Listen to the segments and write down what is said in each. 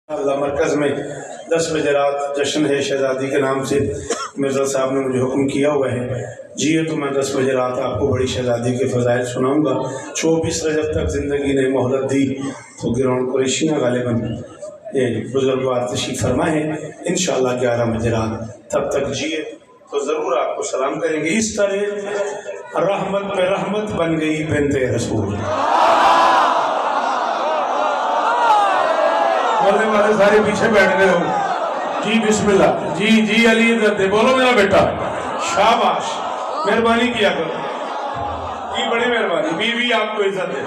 मरकज़ में 10 बजे रात जश्न है शहज़ादी के नाम से मिर्ज़ा साहब ने मुझे हुक्म किया हुआ है। जी तो मैं 10 बजे रात आपको बड़ी शहज़ादी के फ़ज़ाइल सुनाऊँगा। 24 रजब तक ज़िंदगी ने मोहलत दी तो गिरौन कुरैशियाँ गालिबन बुजुर्गवार तशरीफ़ फरमा है। इंशाअल्लाह 11 बजे रात तब तक जिए तो ज़रूर आपको सलाम करेंगे। इस तरह रहमत पे रहमत बन गई बिन्ते रसूल। बोलने वाले सारे पीछे बैठ गए हो। जी बिस्मिल्लाह। जी जी अली इज्जत दे, बोलो मेरा बेटा। शाबाश, मेहरबानी किया करो जी, बड़ी मेहरबानी। बीवी आपको इज्जत दे।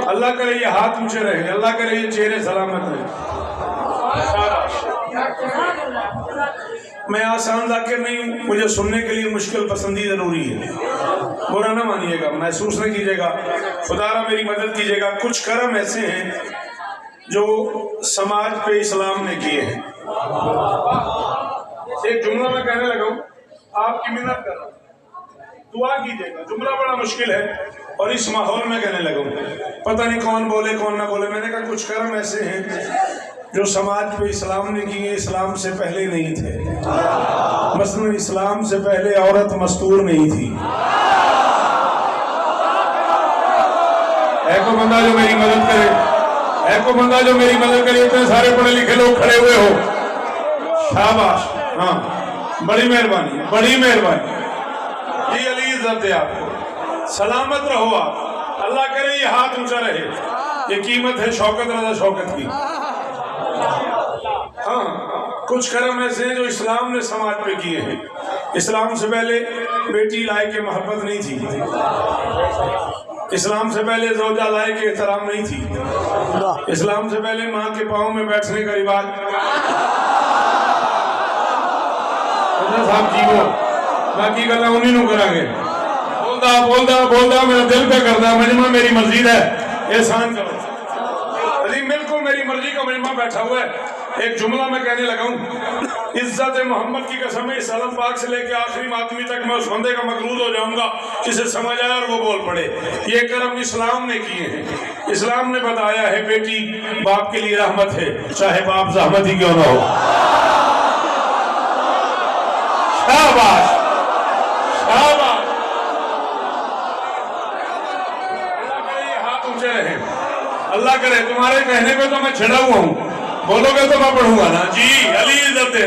अल्लाह करे ये हाथ ऊंचे रहे, अल्लाह करे ये चेहरे सलामत रहे। शाबाश। मैं आसान जाकिर नहीं हूँ, मुझे सुनने के लिए मुश्किल पसंदी जरूरी है। बुरा ना मानिएगा, महसूस नहीं कीजिएगा, खुदारा मेरी मदद कीजिएगा। कुछ कर्म ऐसे हैं जो समाज पे इस्लाम ने किए हैं। एक जुमला मैं कहने लगा हूँ, आपकी मिन्नत कर रहा हूँ, दुआ कीजिएगा। जुमला बड़ा मुश्किल है और इस माहौल में कहने लगा हूँ, पता नहीं कौन बोले कौन ना बोले। मैंने कहा कुछ कर्म ऐसे हैं जो समाज पे इस्लाम ने किए, इस्लाम से पहले नहीं थे। मसलन इस्लाम से पहले औरत मस्तूर नहीं थी। है कोई बंदा जो मेरी मदद करे? है कोई बंदा जो मेरी मदद करे? इतने सारे पढ़े लिखे लोग खड़े हुए हो, शाबाश। हाँ, बड़ी मेहरबानी, बड़ी मेहरबानी जी। अली इज्जत दे आपको, सलामत रहो आप। अल्लाह करे ये हाथ ऊंचा रहे। ये कीमत है शौकत रजा शौकत की। हाँ, कुछ कर्म ऐसे हैं जो इस्लाम ने समाज पे किए हैं। इस्लाम से पहले बेटी लाए के मोहब्बत नहीं थी। इस्लाम से पहले ज़ौजा लाए के एहतराम नहीं थी। इस्लाम से पहले माँ के पाँव में बैठने का रिवाज। साहब जी वो बाकी गल्ला उन्हीं नूं करांगे। बोलदा बोलदा बोलदा मेरा दिल पे करदा, मजमा मेरी मस्जिद है, एहसान करो। अजीम बिल्कुल मेरी मर्जी का मजमा बैठा हुआ है। एक जुमला मैं कहने लगा हूँ, इज्जत मोहम्मद की कसम है, इस अलम पाक से लेके आखिरी मातमी तक मैं उस बंदे का मकरूज हो जाऊंगा जिसे समझ आए और वो बोल पड़े। ये कर्म इस्लाम ने किए हैं। इस्लाम ने बताया है बेटी बाप के लिए रहमत है, चाहे बाप जहमत ही क्यों ना हो। शाबाश शाबाश। अल्लाह करे ये हाथ ऊंचे रहे। अल्लाह करे तुम्हारे कहने पे तो मैं छिड़ा हुआ हूँ, बोलोगे तो मैं पढ़ूंगा ना। जी अली इज्जत दे।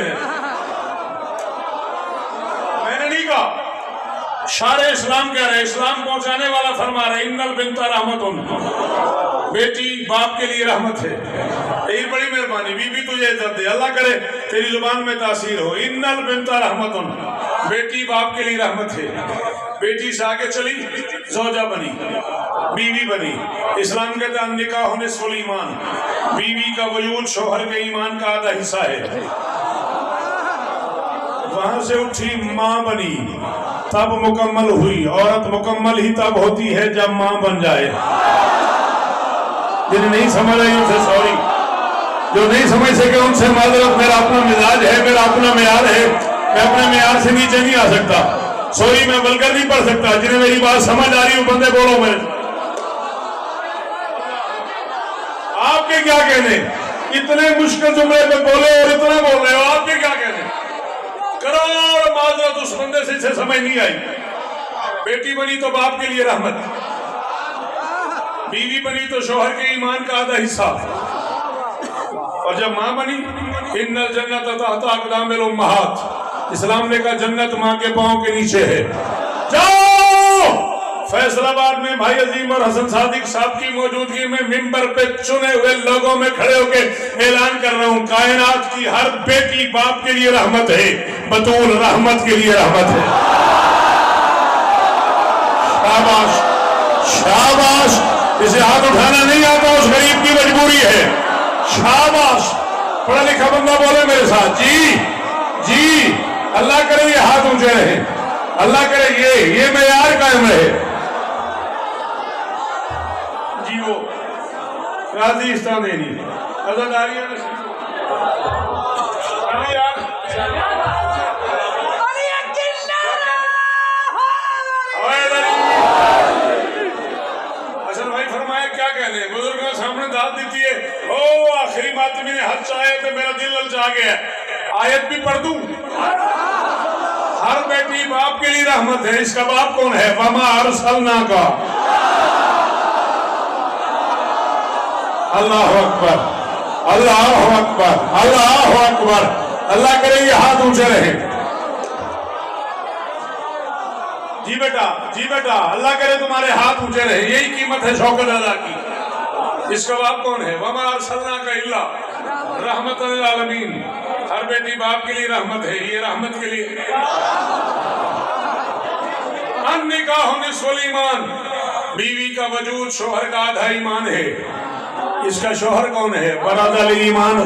मैंने नहीं कहा, शारे इस्लाम कह रहे, इस्लाम पहुंचाने वाला फरमा रहे, इन्नल बिन्ता रहमतुन, बेटी बाप के लिए रहमत है। यही बड़ी मेहरबानी। बीबी तुझे इज्जत दे, अल्लाह करे तेरी जुबान में तासीर हो। इन्नल बिन्ता रहमतुन, बेटी बाप के लिए रहमत है। बेटी से आगे चली, ज़ौजा बनी, बीवी बनी। इस्लाम के तहत निकाह होने निस्फुल ईमान, बीवी का वजूद शोहर के ईमान का आधा हिस्सा है। वहां से उठी माँ बनी, तब मुकम्मल हुई। औरत मुकम्मल ही तब होती है जब माँ बन जाए। जिन्हें नहीं समझ आई उनसे सॉरी, जो नहीं समझ सके उनसे माजरत। मेरा अपना मिजाज है, मेरा अपना मेयार है, मैं अपने मेयार से नीचे नहीं आ सकता। सॉरी, मैं बलकर नहीं पढ़ सकता। जिन्हें मेरी बात समझ आ रही हो बंदे बोलो। मैं आपके क्या कहने, इतने मुश्किल जुमले पे बोले और इतना बोल रहे हो, आपके क्या कहने? करोड़ माजरत उस बंदे से इसे समझ नहीं आई। बेटी बनी तो बाप के लिए रहमत, बीवी बनी तो शोहर के ईमान का आधा हिस्सा, और जब माँ बनी, इन्नल जन्नत तहता अक़दामिल उम्महात, इस्लाम ने कहा जन्नत माँ के पांव के नीचे है। जाओ फैसलाबाद में भाई अजीम और हसन सादिक साहब की मौजूदगी में मिंबर पे चुने हुए लोगों में खड़े होकर ऐलान कर रहा हूँ, कायनात की हर बेटी बाप के लिए रहमत है, बतूल रहमत के लिए रहमत है। शाबाश शाबाश। इसे हाथ उठाना नहीं आता, उस गरीब की मजबूरी है। शाबाश। पढ़ा लिखा बंदा बोले मेरे साथ। जी जी। अल्लाह करे ये हाथ ऊंचे रहे, अल्लाह करे ये मेयार कायम रहे। जी वो राजी इस्तान देनी अजादारी हसन भाई फरमाया क्या कहने, बुजुर्गों सामने दाद देती है। ओ आखिर आखिरी मातमी ने हज चाहे तो मेरा दिल ललचा गया। आयत भी पढ़ दूं। हर बेटी बाप के लिए रहमत है। इसका बाप कौन है? वमा अरसलना का। अल्लाह अकबर, अल्लाह अकबर, अल्लाह अकबर। अल्लाह करे ये हाथ ऊंचे रहे। जी बेटा, जी बेटा, अल्लाह करे तुम्हारे हाथ ऊंचे रहे। यही कीमत है शौकत अदा की। इसका बाप कौन है? वमा अरसलना का इल्ला रहमतल लिल आलमीन। हर बेटी बाप के लिए रहमत है। ये रहमत के लिए निकाह निस्फुल ईमान। बीवी का वजूद शोहर का आधा ईमान है। इसका शोहर कौन है? बरादर ईमान।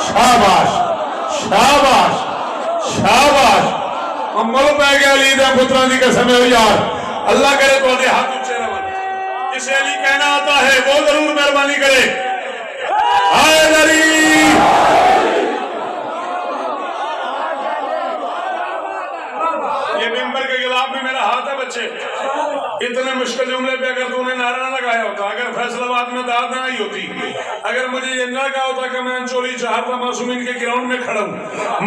शाबाश, शाबाश, शाबाश। अमल पै गया अली दे पुत्रा दी कसम है यार। अल्लाह करे तो हाथ ऊंचे रवन। जिसे अली कहना आता है वो जरूर मेहरबानी करे। हैदरी ये मिंबर के गिलाफ में मेरा हाथ है बच्चे। इतने मुश्किल जुमले पे अगर तूने नारा ना लगाया होता, अगर फैसलाबाद में दाद ना आई होती, अगर मुझे ये ना कहा होता कि मैं अंचोली चाहता मासूमीन के ग्राउंड में खड़ा हूँ,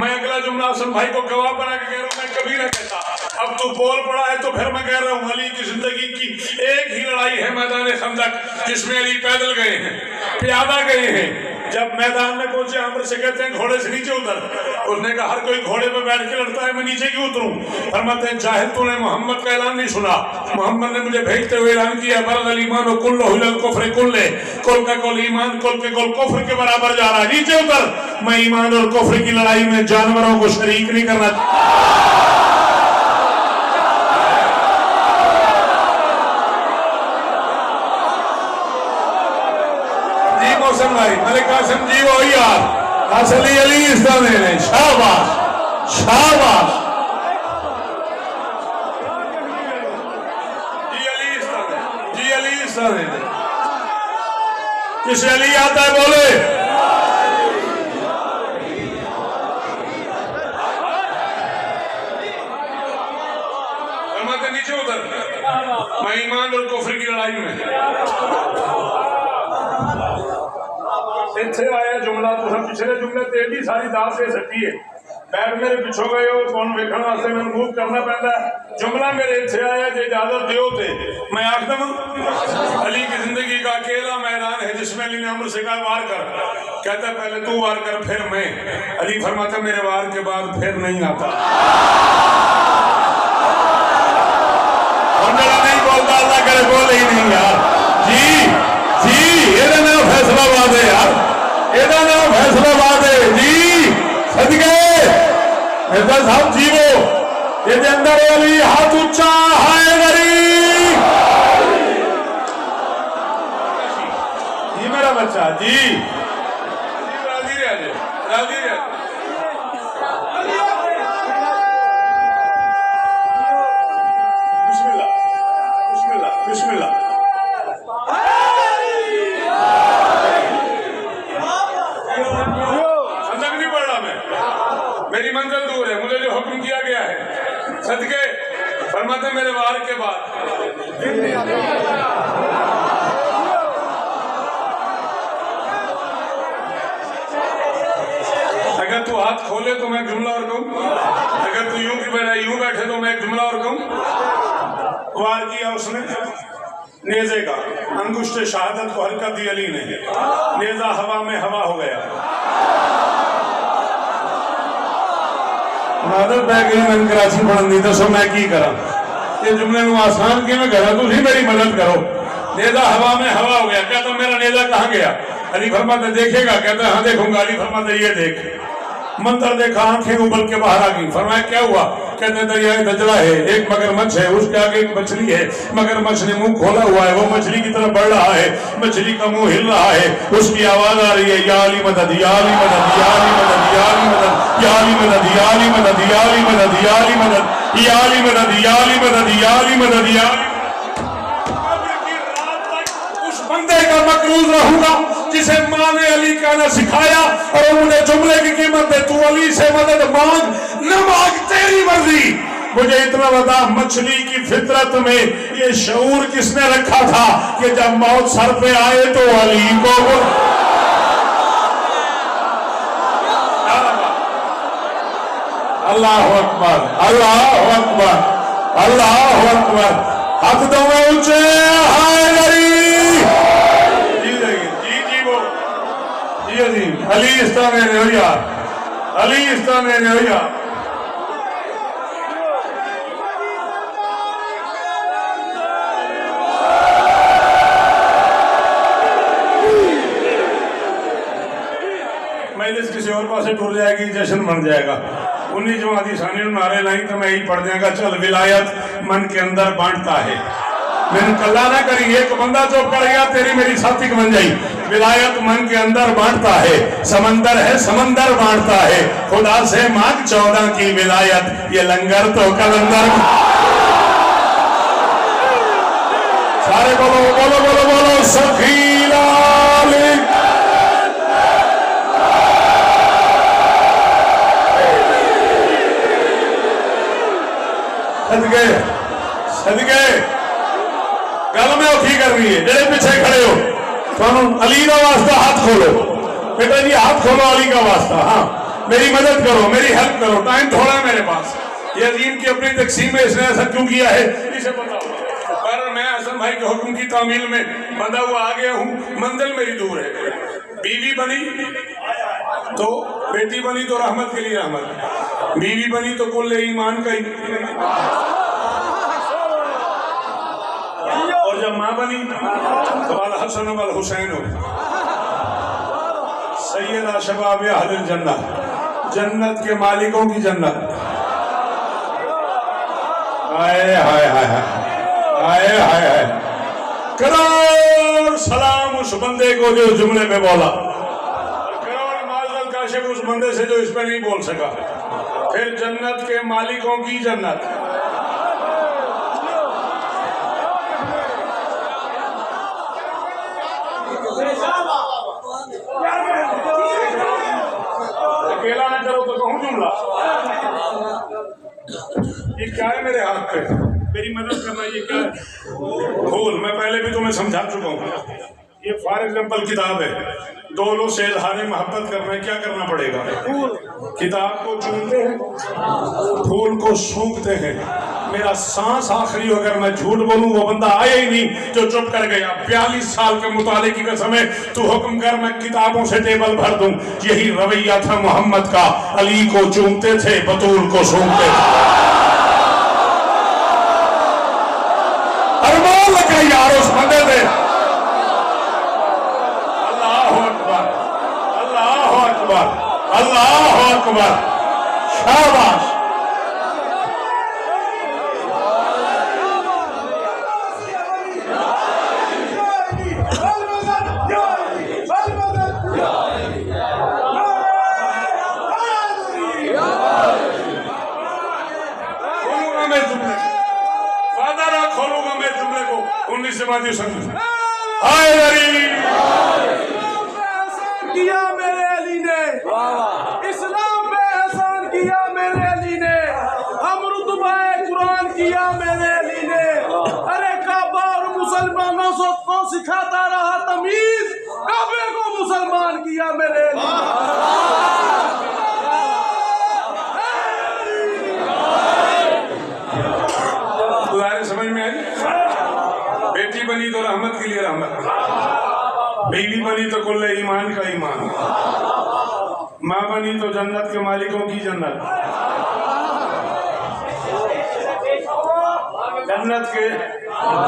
मैं अगला जुमला हसन भाई को गवाह बना के कह रहा हूँ, मैं कभी ना कहता। अब तू बोल पड़ा है तो फिर मैं कह रहा हूँ, अली की जिंदगी की एक ही लड़ाई है मैदान खंदक, जिसमें अली पैदल गए हैं, प्यादा गए हैं। जब मैदान में पहुंचे आमर से कहते हैं घोड़े से नीचे उतर। उसने कहा हर कोई घोड़े पे बैठ के लड़ता है, मैं नीचे क्यों उतरूं? फरमाते हैं जाहिल तूने मोहम्मद का ऐलान नहीं सुना। मोहम्मद ने मुझे भेजते हुए ऐलान किया बरअल ईमान कुल्लु हिलल कुफ्र कुल्ले। कुल का कुल ईमान, कुल के कुल कुफ्र के बराबर जा रहा है। नीचे उतर। मैं ईमान और कुफ्र की लड़ाई में जानवरों को शरीक नहीं करना। भाई मलिक कासिम जी वो यार असली अली इस्ताने ने। शाबाश, शाबाश। जी अली इस्ताने, जी अली इस्ताने ने। किसे अली आता है बोले? फरमाते नीचे उतर। मैं ईमान और कुफ्र की लड़ाई में इत्थे आया जुमला। तुम पिछले जुमले ते भी सारी दाल दे सकती है। बैठ मेरे पिछो गए हो कौन वेखण वास्ते मैं मूव करना पैंदा। जुमला मेरे इत्थे आया जो इजाजत दियो ते मैं आख दूं अली की जिंदगी का अकेला मैदान है जिसमें अली ने अमर से कहा वार कर। कहता पहले तू वार कर फिर मैं। अली फरमाता मेरे वार के बाद फिर नहीं आता। और मेरा नहीं बोलता अल्लाह करे बोले ही नहीं यार। जी जी ये ना फैसलाबाद है यार, ਇਹਦਾ ਨਾਮ फैसलाबाद है जी। सदके ऐसा साहब जीवो ਇਹਦੇ अंदर अली हाथ ऊंचा है गरी। जी मेरा बच्चा जी राजी रहे, राजी रहे। बिस्मिल्लाह, बिस्मिल्लाह, बिस्मिल्लाह। मेरी मंजिल दूर है, मुझे जो हुक्म किया गया है सदके फरमाते मेरे वार के बाद अगर तू हाथ खोले तो मैं जुमला और कहूं, अगर तू यूं की बजाय यूं बैठे तो मैं एक जुमला और कहूं। वार किया उसने नेजे का, अंगुष्ठ शहादत को हरकत दी अली ने। नेजा हवा में हवा हो गया। आदत पै गई मैं कराची पढ़न दी। दसो मैं की करा? ये जुमले में आसान किवें करा? तुसी मेरी मदद करो। नेजा हवा में हवा हो गया। कहता मेरा नेजा कहाँ गया? अली फरमाते देखेगा? कहता हाँ देखूंगा। अली फरमाते ये देख। मंदिर देखा, आंखें उबल के बाहर आ गई। फरमाया क्या हुआ? कहते दरियाए दजला है, एक मगरमच्छ है, उसके आगे एक मछली है। मगरमच्छ ने मुंह खोला हुआ है, वो मछली की तरफ बढ़ रहा है, मछली का मुंह हिल रहा है, उसकी आवाज आ रही है या अली मदद, या अली मदद, या अली मदद, या अली मदद, या अली मदद, या अली मदद, या अली मदद, या अली मदद, या अली मदद, या अली मदद, या अली मदद, या उस बंदे का मकरूज रहूंगा जिसे माँ ने अली कहना सिखाया और उन्होंने जुमले की कीमत दे। तू अली से मदद मांग न मांग तेरी मर्जी। मुझे इतना बता मछली की फितरत में ये शऊर किसने रखा था कि जब मौत सर पे आए तो अली को अल्लाह अकबर, अल्लाह अकबर, अल्लाह अकबर। हाथ दो ऊंचे, हाय जी जी वो जी अजीम अली इस्तान रोया, अली इस्तान रोया। महलिस किसी और पास टूट जाएगी, जश्न बन जाएगा। 19 जमाती सानी नारे लाई तो मैं यही पढ़ जाएगा, चल विलायत मन के अंदर बांटता है। मैंने कल्ला ना करी, एक बंदा चुप कर गया, तेरी मेरी साथी बन जाई। विलायत मन के अंदर बांटता है, समंदर है समंदर बांटता है। खुदा से मांग 14 की विलायत, ये लंगर तो कलंदर। सारे बोलो बोलो बोलो बोलो सखी लाल। सदके सदके गल में औखी करनी है। जेड़े पीछे खड़े हो तुहानू अली का वास्ता हाथ खोलो, बेटा जी हाथ खोलो अली का वास्ता। हाँ मेरी मदद करो, मेरी हेल्प करो, टाइम थोड़ा है मेरे पास। ये अजीम की अपनी तकसीम में इसने ऐसा क्यों किया है इसे बताओ। पर मैं हसन भाई के हुक्म की तामील में बंधा हुआ आ गया हूँ, मंजिल मेरी दूर है। बीवी बनी तो बेटी बनी तो रहमत के लिए रहमत, बीवी बनी तो कुल ईमान का और जब माँ बनी तो अल हसन वल हुसैन हो सैयद शबाब अहल जन्नत, जन्नत के मालिकों की जन्नत। हाय हाय हाय हाय हाय हाय। करोड़ सलाम उस बंदे को जो जुमले में बोला, करोड़ माज़रत काशिफ उस बंदे से जो इस पर नहीं बोल सका। फिर जन्नत के मालिकों की जन्नत। अकेला ना करो तो कहूँ जुमला। ये क्या है मेरे हाथ पे, मेरी मदद करना। ये क्या है खोल, मैं पहले भी तुम्हें समझा चुका हूँ। ये फॉर एग्जाम्पल किताब है, दोनों से इजहार मोहब्बत करना है, क्या करना पड़ेगा। किताब को चूमते हैं, फूल को सूंघते हैं। मेरा सांस आखिरी अगर मैं झूठ बोलूं वो बंदा आया ही नहीं जो चुप कर गया। 42 साल के मुताले की कसम है, तू हुक्म कर मैं किताबों से टेबल भर दूं। यही रवैया था मोहम्मद का, अली को चूमते थे, बतूल को सूंघते थे। अरमान लगा यार उस बंदे थे। अल्लाह अकबर, अल्लाह अकबर, अल्लाह अकबर, शाबाश। किया मेरे अली ने, इस्लाम पे एहसान किया मेरे अली ने, हम रुतबाए कुरान किया मेरे अली ने। अरे काबा और मुसलमानों को सिखाता रहा तमीज, काबे को मुसलमान किया मेरे अली ने। समझ में आई? बेटी बनी तो रहमत के लिए रहमत, बीवी बनी तो कुल ईमान का ईमान, माँ बनी तो जन्नत के मालिकों की जन्नत, जन्नत के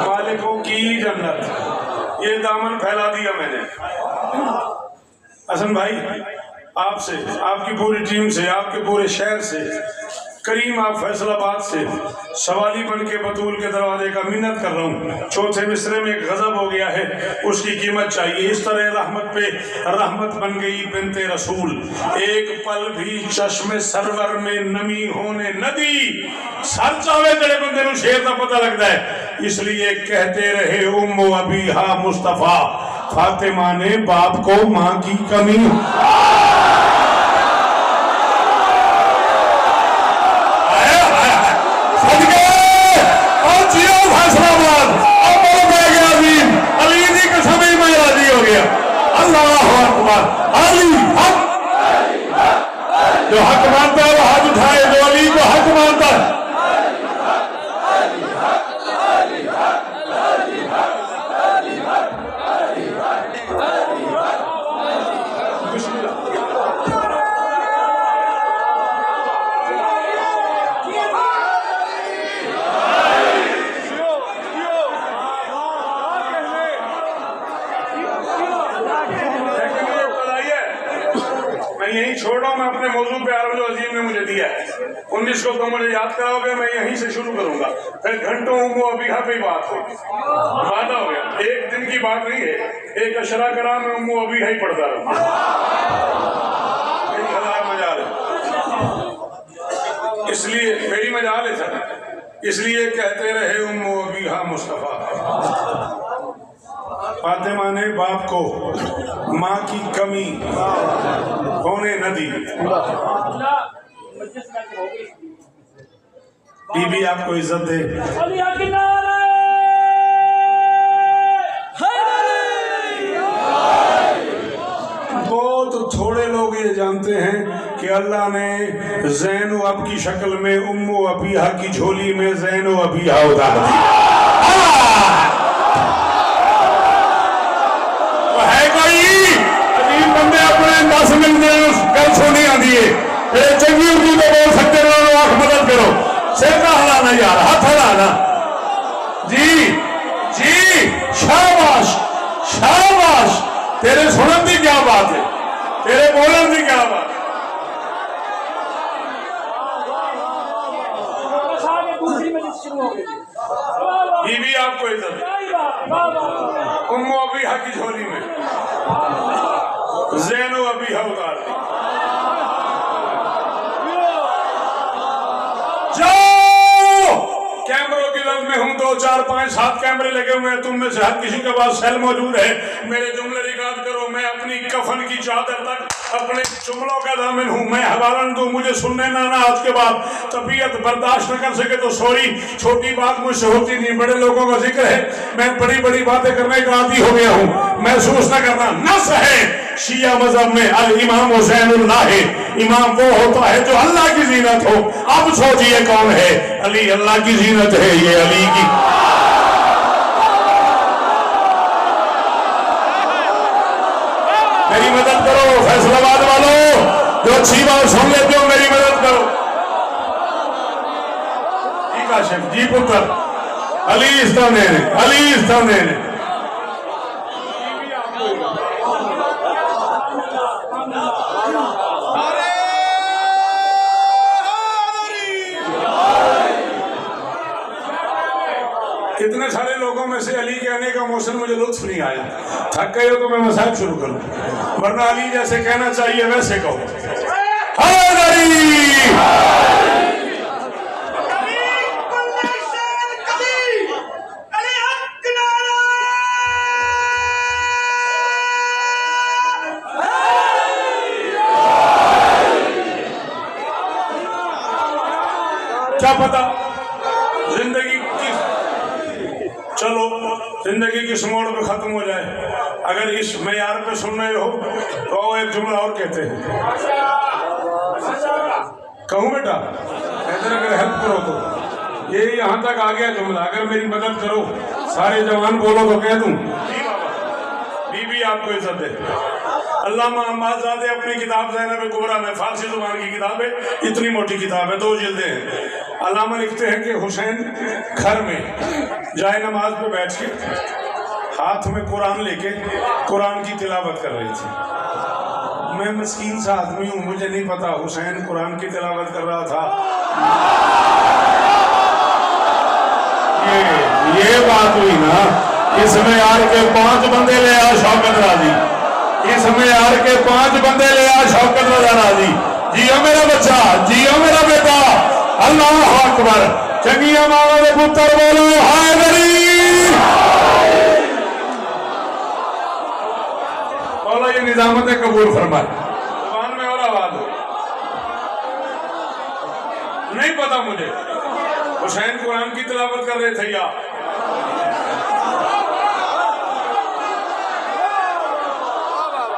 मालिकों की जन्नत। ये दामन फैला दिया मैंने। हसन भाई आपसे, आपकी पूरी टीम से, आपके पूरे शहर से, करीम आप फैसलाबाद से सवाली बन के बतूल के दरवाजे का मिन्नत कर रहा हूँ। चौथे मिसरे में गजब हो गया है, उसकी कीमत चाहिए। इस तरह रहमत पे रहमत बन गई बिनते रसूल। एक पल भी चश्मे सरवर में नमी होने नदी, सर चावे जड़े बंदे नूं शेर का पता लगता है। इसलिए कहते रहे उम्मो अबीहा मुस्तफा, फातिमा ने बाप को माँ की कमी। फैसलाबाद अली हक। जो हक मानता है वो हाथ उठाए, जो अली को हक मानता है। यहीं छोड़ रहा हूं मैं अपने मौजूद पे। आरज़ो अजीम ने मुझे दिया है 19 को, तो मुझे याद कराओगे, मैं यहीं से शुरू करूंगा, फिर घंटों वो अबीहा पे बात होगी। वादा हो गया, एक दिन की बात नहीं है, एक अशरा करा मैं उम्मो अबीहा ही पढ़ता रहूंगा। 1000 मजाल है, इसलिए मेरी मजाल है सर, इसलिए कहते रहे उम्मो अबीहा मुस्तफा। फातिमा ने बाप को माँ की कमी होने न दी। बीबी आपको इज्जत दे। बहुत थोड़े लोग ये जानते हैं कि अल्लाह ने ज़ैनो अब की शक्ल में उम्मो अबीहा की झोली में ज़ैनो अबीहा उतार दी। बंदे अपने 10 मिनट गल सुनी आती है, चंगी उर्दू तो बोल सकते हो, आंख मदद करो, सिर का हिलाना यार, हाथ हिलाना। जी जी, शाबाश शाबाश, तेरे सुनन की क्या बात है, तेरे बोलन की क्या बात है। बीबी आपको इज्जत, उम्मो अबीहा की झोली में ज़ैनो अबीहा उतार दी। जाओ, कैमरों की लग में हूं, 2 4 5 7 कैमरे लगे हुए हैं, तुम में से हर किसी के पास सेल मौजूद है। मेरे जुमले रिकॉर्ड करो, मैं अपनी कफन की चादर तक अपने जुमलों का दामन हूं। मैं हवालन दूं, मुझे सुनने ना आज के बाद तबीयत बर्दाश्त न कर सके तो सॉरी, छोटी बात मुझसे होती नहीं, बड़े लोगों का जिक्र है, मैं बड़ी बड़ी बातें करने का आदी हो गया हूं, महसूस न करना। नस है शिया मजहब में अल इमाम हुसैनुल्लाह है, इमाम वो होता है जो अल्लाह की जीनत हो। अब सोचिए कौन है अली, अल्लाह की जीनत है, ये अली की। मेरी मदद करो फैसलाबाद वालों, जो अच्छी बात सुन लेते हो मेरी मदद करो। जी काशिफ जी पुत्र अली इस्ताने, अली इस्ताने ने कितने सारे लोगों में से अली के आने का मौसम मुझे लुत्फ नहीं आया। थक गए हो तो मैं मसाइब शुरू करूं, वरना अली जैसे कहना चाहिए वैसे कहो। क्या पता जिंदगी चलो जिंदगी किस मोड़ पे खत्म हो जाए। अगर इस मयार पे सुन रहे हो तो एक जुमला और कहते हैं, कहूँ बेटा, कहते अगर हेल्प करो तो ये यहाँ तक आ गया जुमला, अगर मेरी मदद करो सारे जवान बोलो तो कह दूं। बीबी आपको इज्जत दे। अल्लामा अम्माज़ादे अपनी किताब ज़ैनब कुबरा में, फारसी जुबान की किताब है, इतनी मोटी किताब है, 2 जिल्दें हैं। अल्लामा लिखते हैं कि हुसैन घर में जाए नमाज पे बैठ के हाथ में कुरान लेके कुरान की तिलावत कर रही थी। मैं मस्कीन सा आदमी हूँ, मुझे नहीं पता हुसैन कुरान की तिलावत कर रहा था। ये बात हुई ना, इसमें यार के 5 बंदे ले आ शौकत राजी, इसमें यार के 5 बंदे ले आ शौकत राजी। जियो मेरा बच्चा, जियो मेरा बेटा, अल्लाह अकबर। चंगिया मावा के पुत्र बोलो हाय गरीब। बोलो ये निजामत कबूल फरमाए। जुबान में और आवाज हो, नहीं पता मुझे हुसैन कुरान की तिलावत कर रहे थे या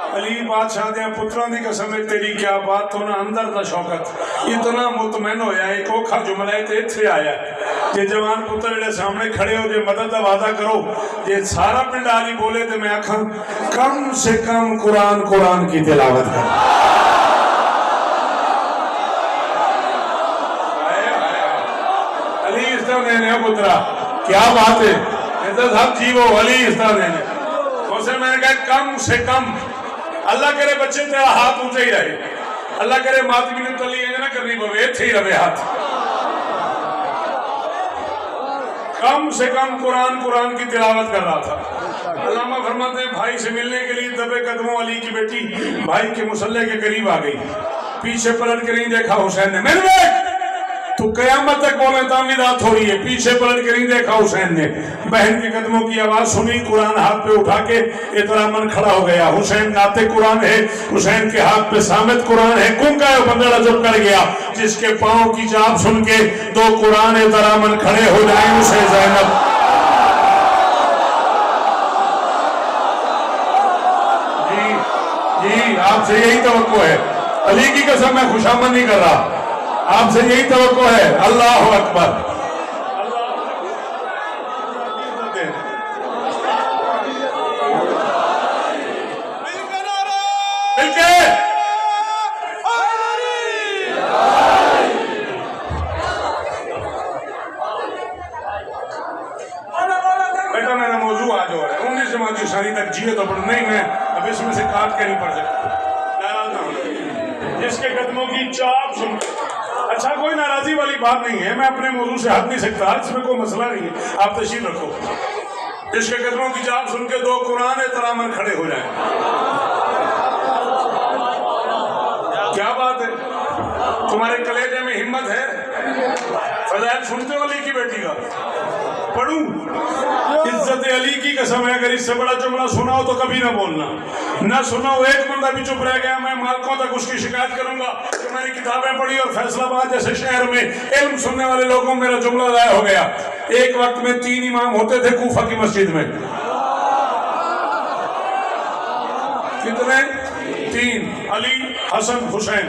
अली बादशाह दे पुत्रा दी कसम है तेरी क्या बात तो ना अंदर दा शौकत इतना मुतमैन होया एक औखा जुमला है ते इत्थे आया जे जवान पुत्र जेडे सामने खड़े हो जे मदद दा वादा करो जे सारा पिंड आली बोले ते मैं आखां कम से कम कुरान कुरान की तिलावत कर। अली इस तरह देने पुत्रा क्या बात है इधर साहब जी वो अली इस तरह देने उसे मैंने कहा कम से कम अल्लाह करे बच्चे तेरा हाथ ऊंचा ही रहे अल्लाह करे मातमी ने तली ना करनी पवे थे ही रहे हाथ कम से कम कुरान कुरान की तिलावत कर रहा था। अल्लामा फरमाते हैं भाई से मिलने के लिए दबे कदमों अली की बेटी भाई के मुसल्ले के करीब आ गई पीछे पलट कर नहीं देखा हुसैन ने मेरे देख तो कयामत तक बोले तामीदात हो रही है पीछे पलट कर नहीं देखा हुसैन ने बहन के कदमों की आवाज सुनी कुरान हाथ पे उठा के एहतरामन खड़ा हो गया हुसैन नाते कुरान है हुसैन के हाथ पे सामित कुरान है गुम का बंदड़ा जब कर गया जिसके पांव की जाप सुन के दो कुरान एहतरामन खड़े हो जाए उसे ज़ैनब जी आपसे यही तवक्को है अली की कसम मैं खुशामद नहीं कर रहा आपसे यही तवक्को है। अल्लाह अकबर बेटा मेरा मौजू आज हो रहा है 19 जमाती शादी तक जिए तो पढ़ नहीं मैं अब इसमें से काट के नहीं पढ़ सकता नाराज ना हो जिसके कदमों की चाप सुन अच्छा कोई नाराजी वाली बात नहीं है मैं अपने मौजू से हट नहीं सकता इसमें कोई मसला नहीं है आप तशरीफ रखो इसके कदमों की चाप सुन के दो कुरान तरामन खड़े हो जाए क्या बात है तुम्हारे कलेजे में हिम्मत है फजाइल सुनते हो अली की बेटी का पढ़ूं इज्जत अली की कसम है अगर इससे बड़ा जुमला सुनाओ तो कभी ना बोलना ना सुनाओ एक बंदा भी चुप रह गया मैं मालकों तक उसकी शिकायत करूंगा कि मैंने किताबें पढ़ी और फैसलाबाद जैसे शहर में इल्म सुनने वाले लोगों में मेरा जुमला जाया हो गया एक वक्त में 3 इमाम होते थे कूफा की मस्जिद में कितने 3 अली हसन हुसैन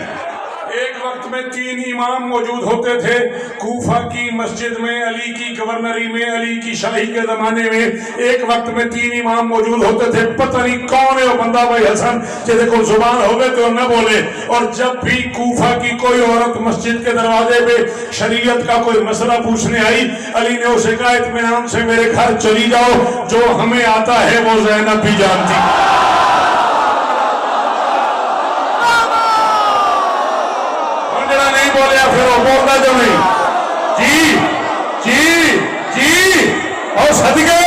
एक वक्त में 3 इमाम मौजूद होते थे कूफा की मस्जिद में अली की गवर्नरी में अली की शाही के जमाने में एक वक्त में 3 इमाम मौजूद होते थे पता नहीं कौन है वो बंदा भाई हसन जैसे कोई जुबान हो गए तो न बोले और जब भी कूफा की कोई औरत मस्जिद के दरवाजे पे शरीयत का कोई मसला पूछने आई अली ने उसे कहा इत्मीनान से मेरे घर चली जाओ जो हमें आता है वो ज़ैनब भी जानती नहीं बोले फिर वो बोलता जो नहीं जी और सदके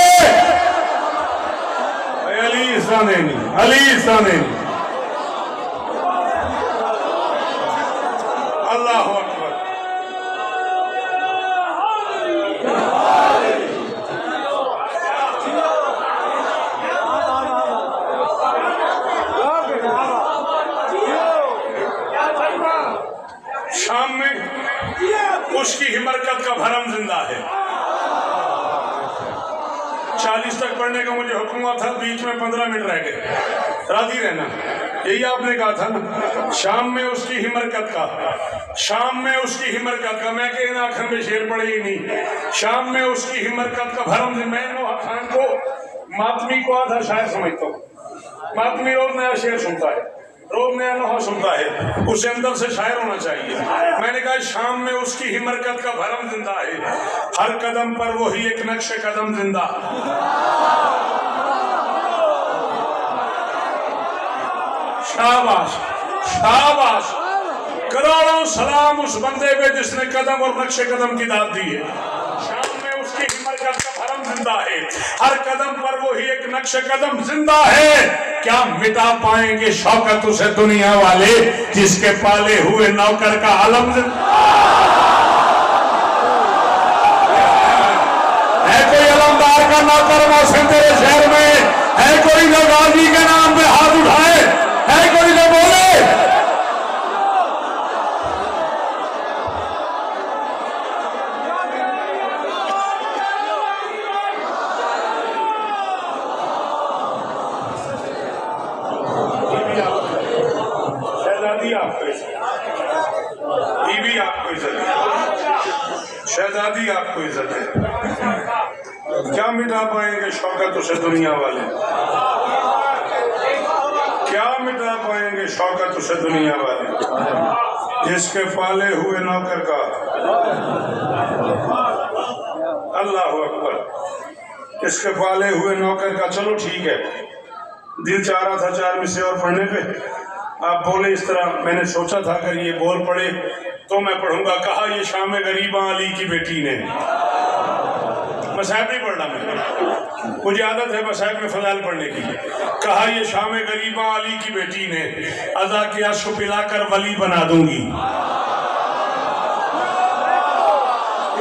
अली इस्लामेनी अल्लाह अकबर शाम में उसकी हिमरकत का भरम जिंदा है 40 तक पढ़ने का मुझे हुक्म हुआ था बीच में 15 मिनट रह गए राजी रहना यही आपने कहा था ना शाम में उसकी हिमरकत का मैं कह आखिर में शेर पड़े ही नहीं शाम में उसकी हिमरकत का भरम मैं नोहा खान को मातमी को आधा शायर समझता हूँ मातमी रोज नया शेर सुनता है रोज नया नोहा सुनता है उसे अंदर से शायर होना चाहिए मैंने कहा शाम में उसकी हिमरकत का भरम जिंदा है हर कदम पर वही एक नक्श कदम जिंदा शाबाश शाबाश करोड़ों सलाम उस बंदे पे जिसने कदम और नक्शे कदम की दाद दी है शाम में उसकी हिमरकत का भरम जिंदा है हर कदम पर वही एक नक्शे कदम जिंदा है क्या मिटा पाएंगे शौकत उसे दुनिया वाले जिसके पाले हुए नौकर का आलम है कोई अलमदार का नौकर मौसम तेरे शहर में है कोई जो गाजी के नाम पे हाथ उठाए है कोई जो बोले आपको इज्जत, बीवी आपको इज्जत है, शहजादी आपको इज्जत है। क्या मिटा पाएंगे शौकत उसे दुनिया वाले, क्या मिटा पाएंगे शौकत उसे दुनिया वाले, जिसके पाले हुए नौकर का। अल्लाह अकबर, इसके पाले हुए नौकर का। चलो ठीक है, दिल चाह रहा था 4 मिसरे और पढ़ने पे, आप बोले इस तरह, मैंने सोचा था अगर ये बोल पड़े तो मैं पढ़ूंगा। कहा ये शाम गरीबा अली की बेटी ने, मसाइब नहीं पढ़ना मैं, मुझे आदत है मसाइब में फजाइल पढ़ने की। कहा ये शाम गरीबा अली की बेटी ने अदा के अश्क पिलाकर वली बना दूंगी।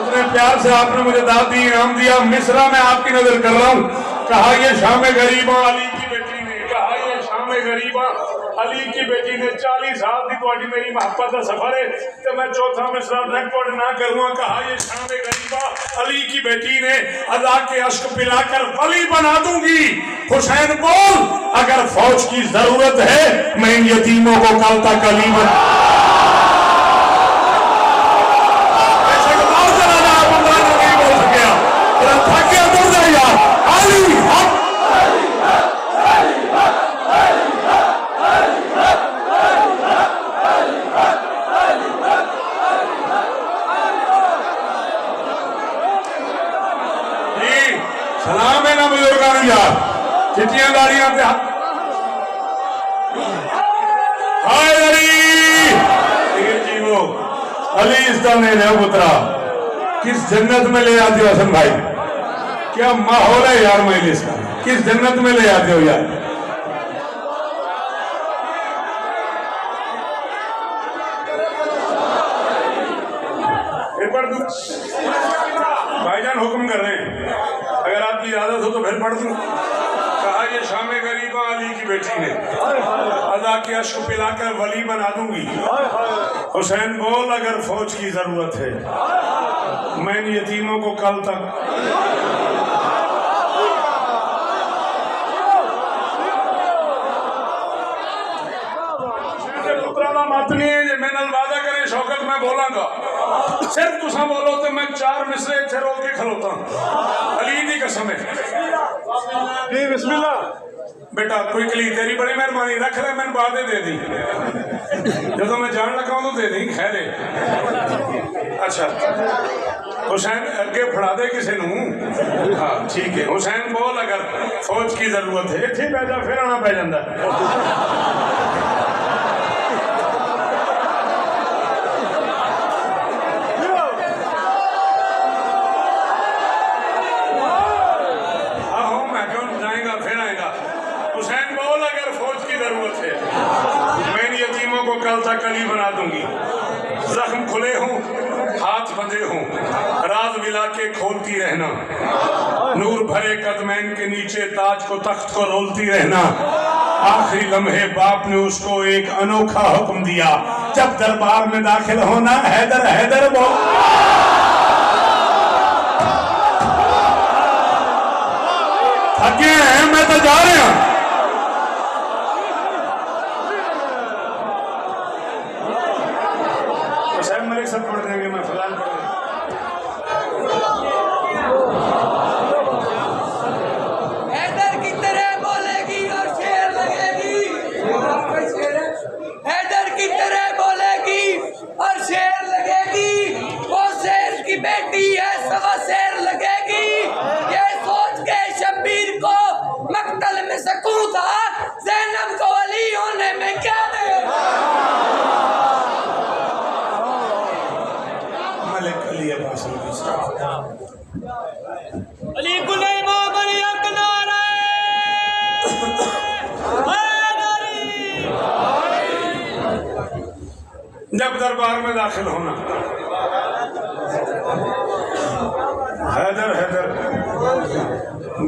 इतने प्यार से आपने मुझे दाद दी, इनाम दिया, मिसरा मैं आपकी नजर कर रहा हूँ। कहा ये शाम गरीबा अली की बेटी ने, कहा ये शाम गरीबा अली की बेटी ने 40 साल की थोड़ी मेरी मोहब्बत का सफर है तो मैं चौथा मिसरा रिकॉर्ड ना करूँगा। कहा ये शाम गरीबा अली की बेटी ने अदा के अश्क पिलाकर वली बना दूंगी। हुसैन बोल अगर फौज की जरूरत है मैं इन यतीमों को कल तक अली बना सलाम है ना बुजुर्गों यार, चिट्टियां गाड़ियां पे हाय अली जी, वो अली इसका ने पुत्रा किस जन्नत में ले आते हो हसन भाई, क्या माहौल है यार मजलिस का, किस जन्नत में ले आते हो यार। फिर पढ़ दूं, भाईजान हुक्म कर रहे हैं, अगर आपकी इजाजत हो तो फिर पढ़ दूं। कहा ये शाम गरीबा अली की बेटी ने अदा के अश्क पिलाकर वली बना दूंगी। हुसैन बोल अगर फौज की जरूरत है मैं इन यतीमों को कल तक मत नहीं है। मैंने वादा करे शौकत मैं बोलांगा, सिर्फ तुसा बोलो तो मैं 4 मिसरे इतने रोक के खलोता हूं। अली की कसम है। बिस्मिल्लाह बेटा क्विकली, तेरी बड़ी मेहरबानी, रख ले, मैंने बातें दे दी जो मैं जान लगा तो दे दी। खैर अच्छा हुसैन अगे फड़ा दे किसी नूं। हाँ ठीक है, हुसैन बोल अगर फौज की जरूरत है इत्थे पै जा, फिर आना पै जांदा। कल तक अली बना दूंगी। जख्म खुले हों, हाथ बंधे हों, राज मिला के खोलती रहना, नूर भरे कदमैन के नीचे ताज को तख्त को रोलती रहना। आखिरी लम्हे बाप ने उसको एक अनोखा हुक्म दिया, जब दरबार में दाखिल होना हैदर हैदर बोल। थके हैं, मैं तो जा रहा हूं। सब पढ़ देंगे, मैं फलान पढ़ देंगे। हैदर की तरह बोलेगी और शेर लगेगी, हैदर की तरह बोलेगी और शेर लगेगी। वो शेर की बेटी है, सवा शेर लगेगी। ये सोच के शब्बीर को मक्तल में सकूं था, ज़ैनब को अली होने में क्या देर। अली गुलैमा मरियम नारे जब दरबार में दाखिल होना हैदर हैदर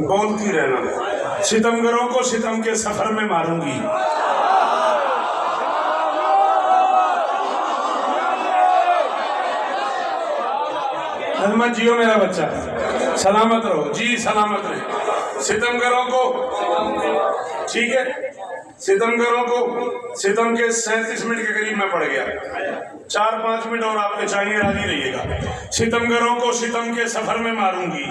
बोलती रहना, सितमगरों को सितम के सफर में मारूंगी। हजमत जियो मेरा बच्चा, सलामत रहो जी, सलामत रहे। सितमगरों को ठीक है, सितमगरों को सितम के 37 मिनट के करीब में पड़ गया। 4-5 मिनट और आपके चाहिए, राजी रहिएगा। सितमगरों को सितम के सफर में मारूंगी,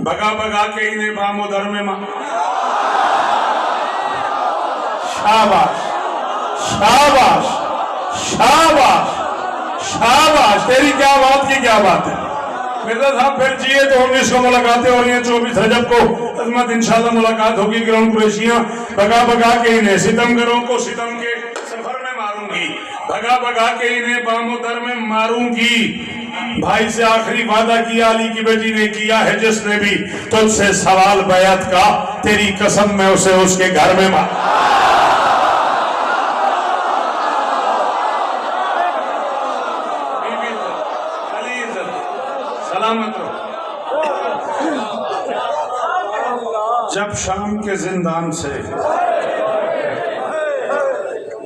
भगा भगा के इन्हें बामोदर में शाबाश शाबाश शाबाश शाबाश, तेरी क्या बात की क्या बात है। मिर्जा साहब फिर जिए तो 19 को मुलाकातें हो रही हैं, 24 रजब को अजमत इंशाल्लाह मुलाकात होगी। ग्राउंड कुरैशियां भगा भगा के इन्हें सितमगरों को सितम के सफर में मारूंगी, भगा भगा के इन्हें बामोदर में मारूंगी। भाई से आखिरी वादा किया अली की बेटी ने किया है, जिसने भी तुझसे सवाल बैत का, तेरी कसम मैं उसे उसके घर में मार। सलामत रहो। जब शाम के जिंदान से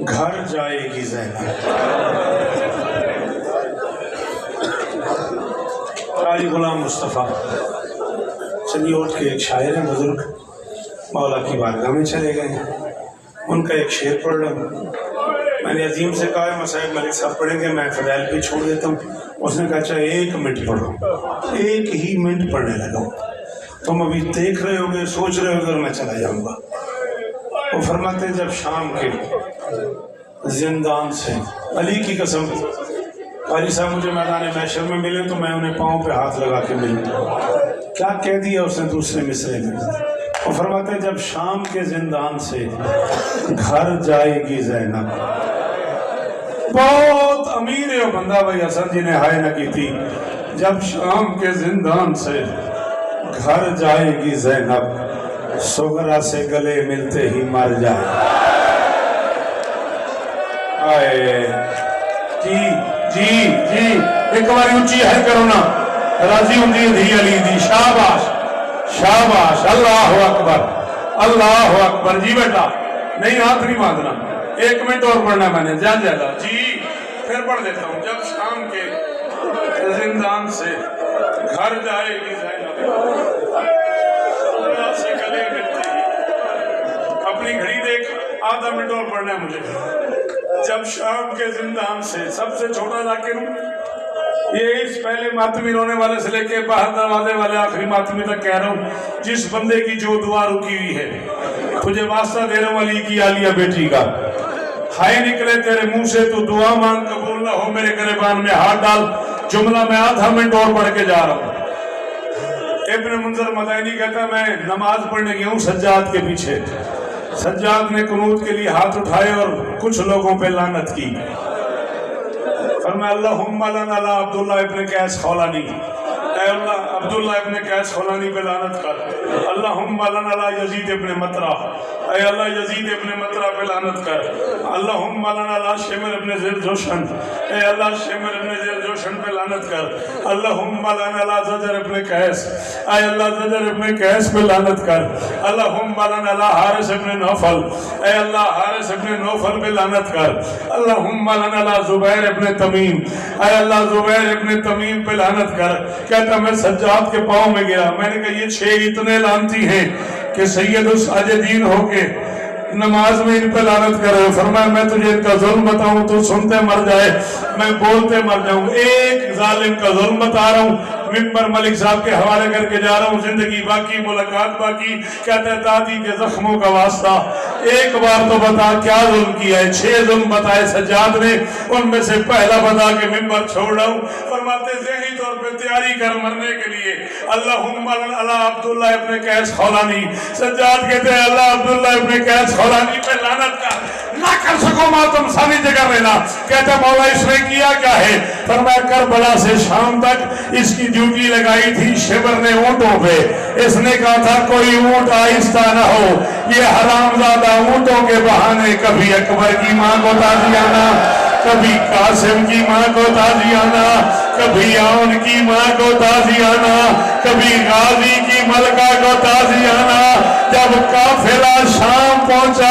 घर जाएगी ज़ैनब, काजी गुलाम मुस्तफ़ा चलिए उठ के एक शायर है बुजुर्ग, मौला की बारगाह में चले गए, उनका एक शेर पढ़ रहा हूँ। मैंने अजीम से कहा मसाइब मलिक साहब पढ़ेंगे, मैं फजाइल भी छोड़ देता हूँ। उसने कहा अच्छा 1 मिनट पढ़ो, 1 ही मिनट पढ़ने लगा। तुम अभी देख रहे होगे, सोच रहे होगे और मैं चला जाऊंगा। वो फरमाते हैं जब शाम के जिंदान से, अली की कसम, काजी साहब मुझे मैदान महशर में मिले तो मैं उन्हें पाँव पे हाथ लगा के मिलूँ। क्या कह दिया उसने दूसरे मिसरे में। वो फरमाते हैं जब शाम के जिंदान से घर जाएगी ज़ैनब। बहुत अमीर है वो बंदा भाई, हसन जी ने हाय ना की थी। जब शाम के जिंदान से घर जाएगी ज़ैनब, सुगरा से गले मिलते ही मर जाए। आए जी जी जी, एक बार ऊंची है करो ना, राजी होंगी धी अली दी। शाबाश शाबाश, अल्लाह अकबर अल्लाह अकबर। जी बेटा नहीं, हाथ नहीं बांधना, 1 मिनट और पढ़ना मैंने, जान ज्यादा जी। फिर पढ़ देता हूँ। जब शाम के जिंदान से घर जाएगी ज़ैनब, से गले मिलते ही। अपनी घड़ी देख, आधा मिनट और पढ़ना है मुझे। जब शाम के जिंदान से, सबसे छोटा जाकिर हूँ ये, इस पहले मातमी रोने वाले से लेके बाहर दरवाजे वाले आखिरी मातमी तक कह रहा हूँ, जिस बंदे की जो दुआ रुकी हुई है, तुझे वास्ता दे रहा हूँ अली की आलिया बेटी का। हाय निकले तेरे मुंह से तो दुआ मांग, कबूल ना हो मेरे गिरबान में हाथ डाल। जुमला मैं आधा मिनट और पढ़ के जा रहा हूँ। इब्न मुंजर मदानी कहता मैं नमाज पढ़ने गया हूँ सज्जाद के पीछे। सज्जाद ने कुनूत के लिए हाथ उठाए और कुछ लोगों पे लानत की। फरमाया अल्लाहुम्मा लना अला अब्दुल्लाह इब्न कैस खौलानी, ऐ अल्लाह अब्दुल्लाह इब्न कैस खौलानी पे लानत कर। अल्लाहुम्मा लना अला यजीद इब्न मतरा, ऐ अल्लाह यजीद इब्न मतरा पे लानत कर। अल्लाहुम्मा लना अला शिमर इब्न ज़िलजोशन, ऐ अल्लाह शिमर इब्न ज़िलजोशन पे लानत कर। अल्लाहुम्मा लना अला ज़जर इब्न कैस, ऐ अल्लाह ज़जर इब्न कैस पे लानत कर। अल्लाहुम्मा लना अला हारिस इब्न नौफल, ऐ अल्लाह हारिस इब्न नौफल पे लानत कर। अल्लाहुम्मा लना अला ज़ुबैर इब्न तमीम, ऐ अल्लाह ज़ुबैर इब्न तमीम पे लानत कर। कहता मैं सज्जाद के पाँव में गिरा, मैंने कहा ये 6 इतने लानती हैं कि सैयदुल साजिदीन होके नमाज में इन पे लानत कर रहे हो। फरमाया मैं तुझे इनका जुल्म बताऊं तो सुनते मर जाए, मैं बोलते मर जाऊं। एक जालिम का जुल्म बता रहा हूं, मिंबर मलिक साहब के हवाले करके जा रहा हूं। जिंदगी बाकी, मुलाकात बाकी। कहते हैं दादी के जख्मों का वास्ता, एक बार तो बता क्या जुल्म किया है। 6 जुल्म बताए सज्जाद ने, उनमें से पहला बता के मिंबर छोड़ रहा हूं। फरमाते ज़हनी तौर पे तैयारी कर मरने के लिए। अल्लाहुम्मा अला अब्दुल्लाह इब्न कैस खौलानी। सज्जाद कहते हैं अल्लाह अब्दुल्लाह इब्न कैस खौलानी पे लानत कर, ना कर सको मातम सानी जगह लेना। कहते मौला इसने किया क्या है। फरमाया करबला से शाम तक इसकी ड्यूटी लगाई थी शिमर ने ऊंटों पे। इसने कहा था कोई ऊंट आहिस्ता ना हो, ये हरामजादा ऊंटों के बहाने कभी अकबर की मां को ताजियाना, कभी कासिम की मां को ताजियाना, कभी आउन की मां को ताजियाना, कभी गाजी की मलका को ताजियाना। जब काफिला शाम पहुंचा